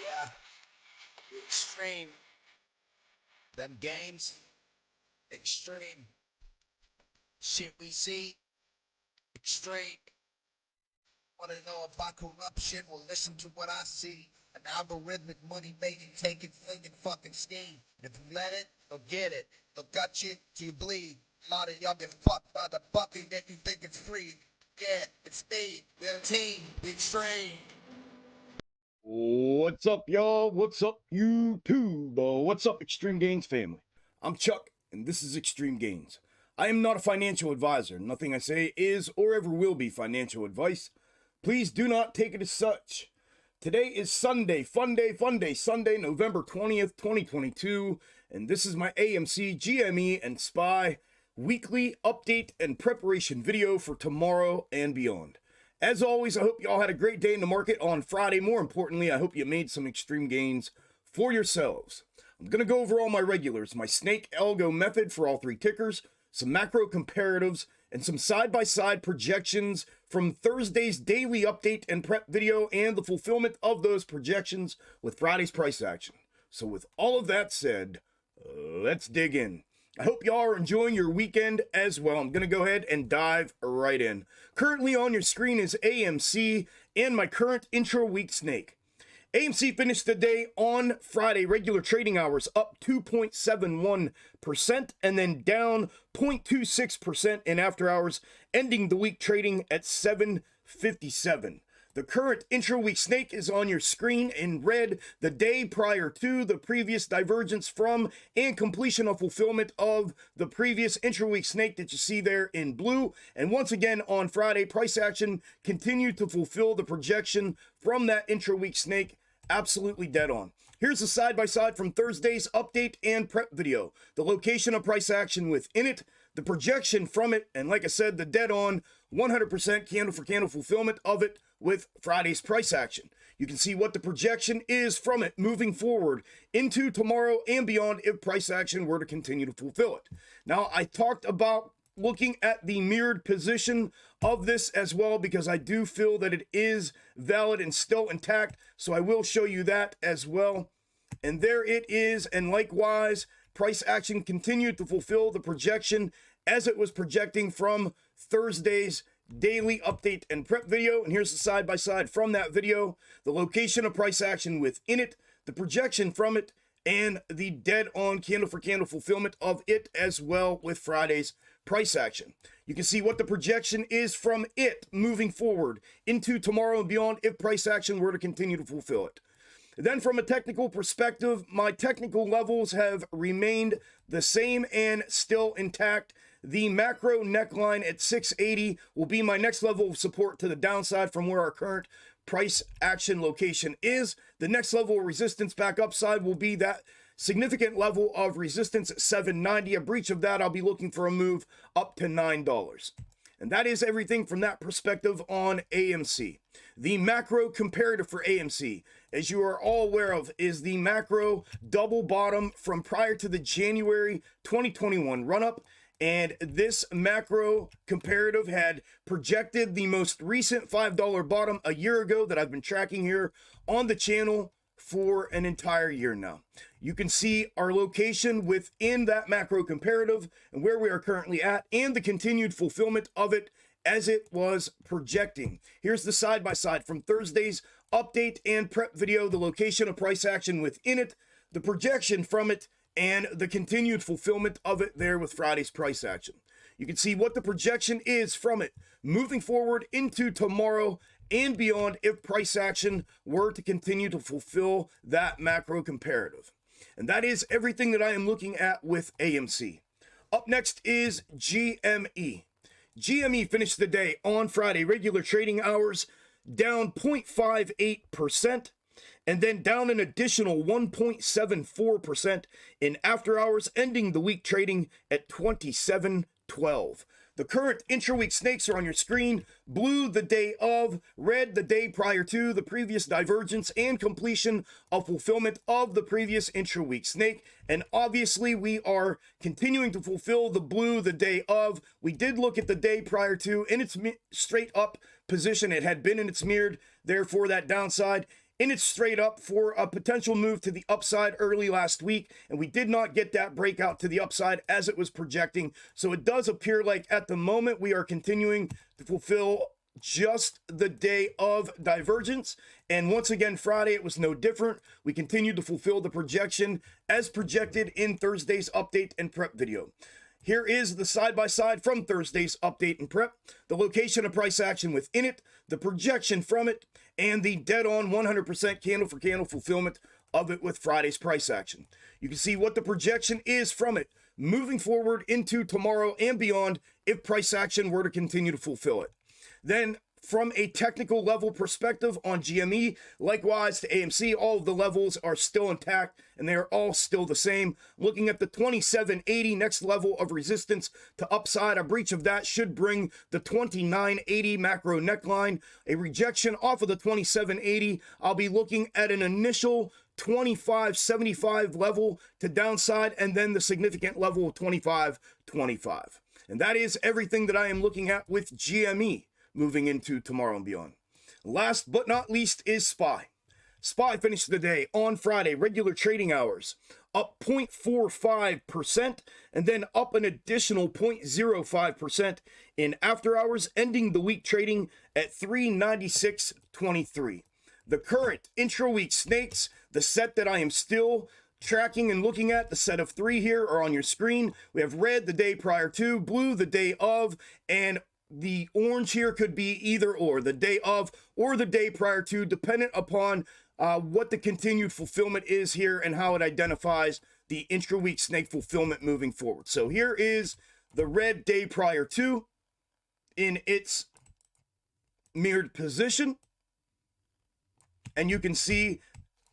Yeah, extreme. Them games, extreme. Shit we see, extreme. Want to know about corruption? Well, listen to what I see. An algorithmic money making, taking, flinging fucking scheme. If you let it, they'll get it. They'll gut you till you bleed. A lot of y'all get fucked by the bucket that you think it's free. Yeah, it's me, the team, the extreme. What's up, y'all? What's up, YouTube? What's up, Extreme Gains family? I'm Chuck, and this is Extreme Gains. I am not a financial advisor. Nothing I say is or ever will be financial advice. Please do not take it as such. Today is Sunday, Sunday, November 20th, 2022, and this is my AMC, GME, and SPY weekly update and preparation video for tomorrow and beyond. As always, I hope you all had a great day in the market on Friday. More importantly, I hope you made some extreme gains for yourselves. I'm going to go over all my regulars, my snake algo method for all three tickers, some macro comparatives, and some side-by-side projections from Thursday's daily update and prep video and the fulfillment of those projections with Friday's price action. So with all of that said, let's dig in. I hope y'all are enjoying your weekend as well. I'm going to go ahead and dive right in. Currently on your screen is AMC and my current intra-week snake. AMC finished the day on Friday, regular trading hours, up 2.71% and then down 0.26% in after hours, ending the week trading at 757. The current intra-week snake is on your screen in red, the day prior to the previous divergence from and completion of fulfillment of the previous intra-week snake that you see there in blue. And once again on Friday, price action continued to fulfill the projection from that intra-week snake, absolutely dead on. Here's a side-by-side from Thursday's update and prep video. The location of price action within it, the projection from it, and like I said, the dead on 100% candle for candle fulfillment of it with Friday's price action. You can see what the projection is from it moving forward into tomorrow and beyond if price action were to continue to fulfill it. Now, I talked about looking at the mirrored position of this as well because I do feel that it is valid and still intact, so I will show you that as well. And there it is, and likewise, price action continued to fulfill the projection as it was projecting from Thursday's daily update and prep video. And here's the side-by-side from that video, the location of price action within it, the projection from it, and the dead-on candle-for-candle fulfillment of it as well with Friday's price action. You can see what the projection is from it moving forward into tomorrow and beyond if price action were to continue to fulfill it. Then from a technical perspective, my technical levels have remained the same and still intact. The macro neckline at 680 will be my next level of support to the downside from where our current price action location is. The next level of resistance back upside will be that significant level of resistance at 790. A breach of that, I'll be looking for a move up to $9. And that is everything from that perspective on AMC. The macro comparative for AMC, as you are all aware of, is the macro double bottom from prior to the January 2021 run-up. And this macro comparative had projected the most recent $5 bottom a year ago that I've been tracking here on the channel for an entire year now. You can see our location within that macro comparative and where we are currently at and the continued fulfillment of it as it was projecting. Here's the side-by-side from Thursday's update and prep video, the location of price action within it, the projection from it, and the continued fulfillment of it there with Friday's price action. You can see what the projection is from it moving forward into tomorrow and beyond if price action were to continue to fulfill that macro comparative. And that is everything that I am looking at with AMC. Up next is GME. GME finished the day on Friday, regular trading hours, down 0.58%. And then down an additional 1.74% in after hours, ending the week trading at 27.12. The current intra-week snakes are on your screen. Blue the day of, red the day prior to the previous divergence and completion of fulfillment of the previous intra-week snake. And obviously we are continuing to fulfill the blue the day of. We did look at the day prior to in its straight up position. It had been in its mirrored, therefore that downside. in its straight up for a potential move to the upside early last week, and we did not get that breakout to the upside as it was projecting. So it does appear like at the moment we are continuing to fulfill just the day of divergence. And once again, Friday, it was no different. We continued to fulfill the projection as projected in Thursday's update and prep video. Here is the side-by-side from Thursday's update and prep, the location of price action within it, the projection from it, and the dead-on 100% candle-for-candle fulfillment of it with Friday's price action. You can see what the projection is from it moving forward into tomorrow and beyond if price action were to continue to fulfill it. Then from a technical level perspective on GME, likewise to AMC, all of the levels are still intact and they are all still the same. Looking at the 2780 next level of resistance to upside, a breach of that should bring the 2980 macro neckline. A rejection off of the 2780, I'll be looking at an initial 2575 level to downside and then the significant level of 2525. And that is everything that I am looking at with GME moving into tomorrow and beyond. Last but not least is SPY. SPY finished the day on Friday, regular trading hours, up 0.45% and then up an additional 0.05% in after hours, ending the week trading at 396.23. The current intra-week snakes, the set that I am still tracking and looking at, the set of 3 here are on your screen. We have red the day prior to, blue the day of, and the orange here could be either or, the day of or the day prior to, dependent upon what the continued fulfillment is here and how it identifies the intra-week snake fulfillment moving forward. So here is the red day prior to in its mirrored position. And you can see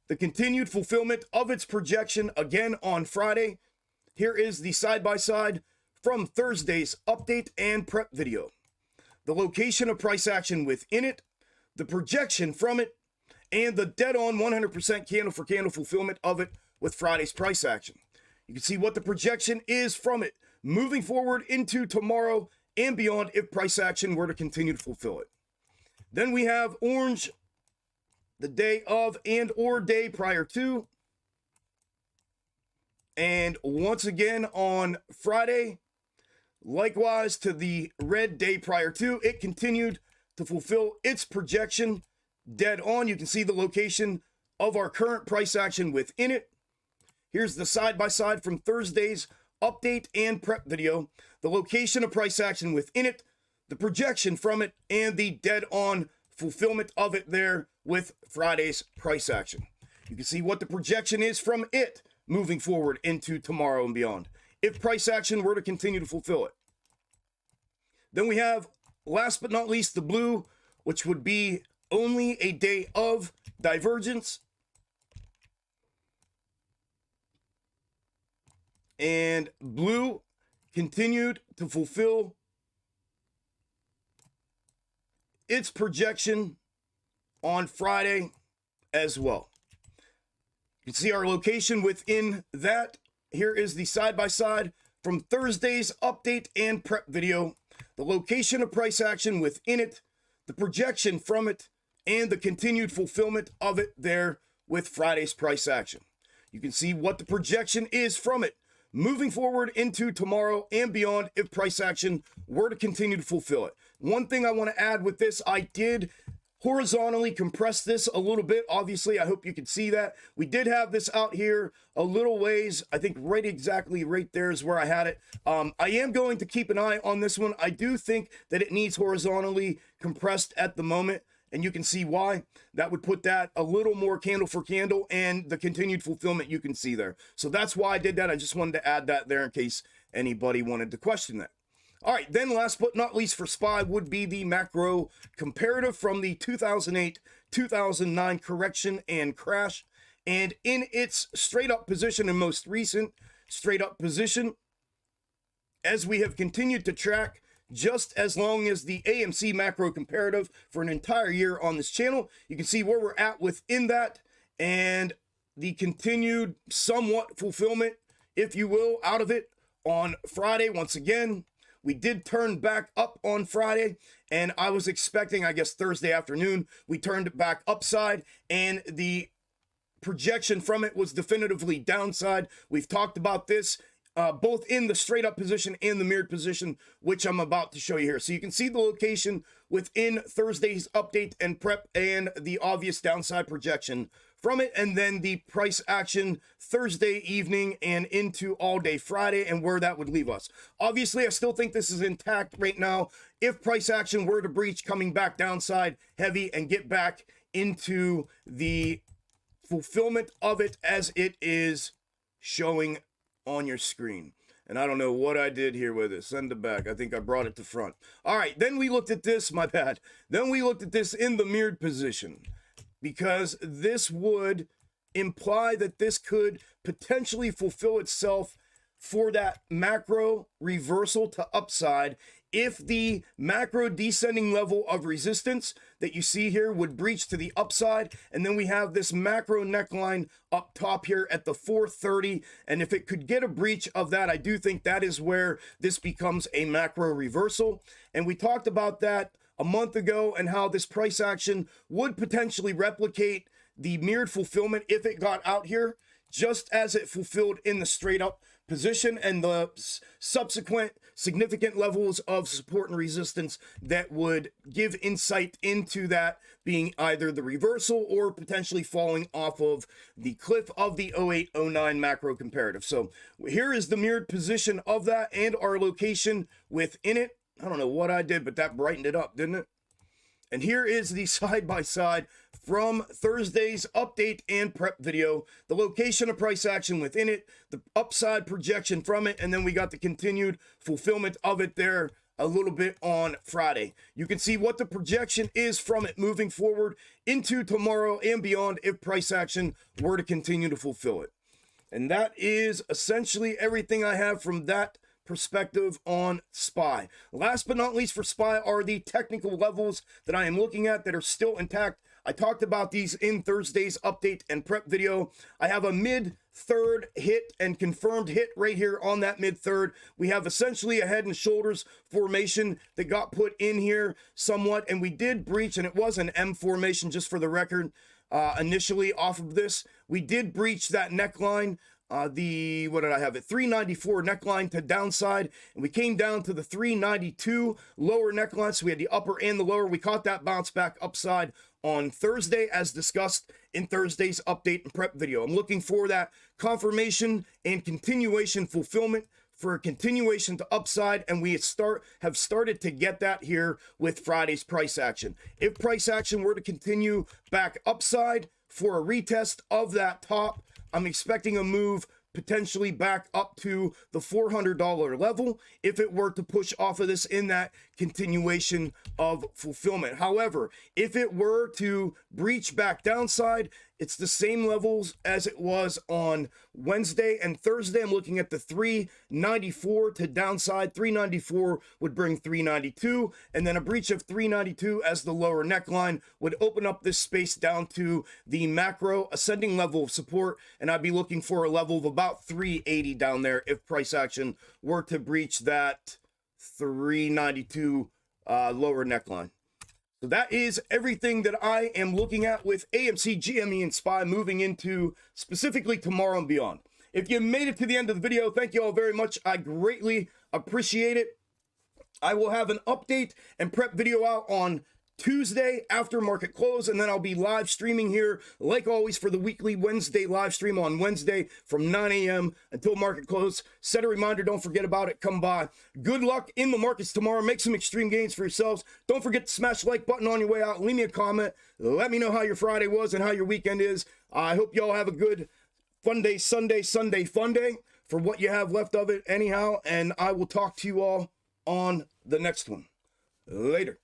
the continued fulfillment of its projection again on Friday. Here is the side-by-side from Thursday's update and prep video. The location of price action within it, the projection from it, and the dead-on 100% candle-for-candle fulfillment of it with Friday's price action. You can see what the projection is from it moving forward into tomorrow and beyond if price action were to continue to fulfill it. Then we have orange, the day of and or day prior to. And once again on Friday, likewise to the red day prior to, it continued to fulfill its projection dead on. You can see the location of our current price action within it. Here's the side-by-side from Thursday's update and prep video. The location of price action within it, the projection from it, and the dead on fulfillment of it there with Friday's price action. You can see what the projection is from it moving forward into tomorrow and beyond if price action were to continue to fulfill it. Then we have, last but not least, the blue, which would be only a day of divergence. And blue continued to fulfill its projection on Friday as well. You can see our location within that. Here is the side-by-side from Thursday's update and prep video. The location of price action within it, the projection from it, and the continued fulfillment of it there with Friday's price action. You can see what the projection is from it moving forward into tomorrow and beyond if price action were to continue to fulfill it. One thing I want to add with this, I did horizontally compress this a little bit. Obviously, I hope you can see that. We did have this out here a little ways. I think exactly right there is where I had it. I am going to keep an eye on this one. I do think that it needs horizontally compressed at the moment, and you can see why. That would put that a little more candle for candle, and the continued fulfillment you can see there. So that's why I did that. I just wanted to add that there in case anybody wanted to question that. All right, then last but not least for SPY would be the macro comparative from the 2008-2009 correction and crash. And in its straight up position and most recent straight up position, as we have continued to track just as long as the AMC macro comparative for an entire year on this channel, you can see where we're at within that and the continued somewhat fulfillment, if you will, out of it on Friday once again. We did turn back up on Friday, and I was expecting, I guess, Thursday afternoon, we turned back upside, and the projection from it was definitively downside. We've talked about this both in the straight up position and the mirrored position, which I'm about to show you here. So you can see the location within Thursday's update and prep and the obvious downside projection from it, and then the price action Thursday evening and into all day Friday and where that would leave us. Obviously, I still think this is intact right now. If price action were to breach, coming back downside heavy and get back into the fulfillment of it as it is showing on your screen. And I don't know what I did here with it. Send it back. I think I brought it to front. All right, then we looked at this, my bad. Then we looked at this in the mirrored position, because this would imply that this could potentially fulfill itself for that macro reversal to upside if the macro descending level of resistance that you see here would breach to the upside. And then we have this macro neckline up top here at the 430. And if it could get a breach of that, I do think that is where this becomes a macro reversal. And we talked about that a month ago and how this price action would potentially replicate the mirrored fulfillment if it got out here, just as it fulfilled in the straight up position, and the subsequent significant levels of support and resistance that would give insight into that being either the reversal or potentially falling off of the cliff of the 08-09 macro comparative. So here is the mirrored position of that and our location within it. I don't know what I did, but that brightened it up, didn't it? And here is the side-by-side from Thursday's update and prep video, the location of price action within it, the upside projection from it, and then we got the continued fulfillment of it there a little bit on Friday. You can see what the projection is from it moving forward into tomorrow and beyond if price action were to continue to fulfill it. And that is essentially everything I have from that perspective on SPY. Last but not least for SPY are the technical levels that I am looking at that are still intact. I talked about these in Thursday's update and prep video. I have a mid-third hit and confirmed hit right here on that mid-third. We have essentially a head and shoulders formation that got put in here somewhat, and we did breach, and it was an M formation just for the record. Initially off of this, we did breach that neckline. What did I have it? 394 neckline to downside, and we came down to the 392 lower neckline. So we had the upper and the lower. We caught that bounce back upside on Thursday, as discussed in Thursday's update and prep video. I'm looking for that confirmation and continuation fulfillment for a continuation to upside, and we have started to get that here with Friday's price action. If price action were to continue back upside for a retest of that top, I'm expecting a move potentially back up to the $400 level if it were to push off of this in that continuation of fulfillment. However, if it were to breach back downside, it's the same levels as it was on Wednesday and Thursday. I'm looking at the 394 to downside. 394 would bring 392, and then a breach of 392 as the lower neckline would open up this space down to the macro ascending level of support, and I'd be looking for a level of about 380 down there if price action were to breach that 392 lower neckline. So that is everything that I am looking at with AMC, GME, and SPY moving into specifically tomorrow and beyond. If you made it to the end of the video, thank you all very much. I greatly appreciate it. I will have an update and prep video out on Tuesday after market close, and then I'll be live streaming here like always for the weekly Wednesday live stream on Wednesday from 9 a.m. until market close. Set a reminder, don't forget about it, come by. Good luck in the markets tomorrow. Make some extreme gains for yourselves. Don't forget to smash the like button on your way out. Leave me a comment. Let me know how your Friday was and how your weekend is. I hope you all have a good fun day, Sunday fun day for what you have left of it anyhow, and I will talk to you all on the next one. Later.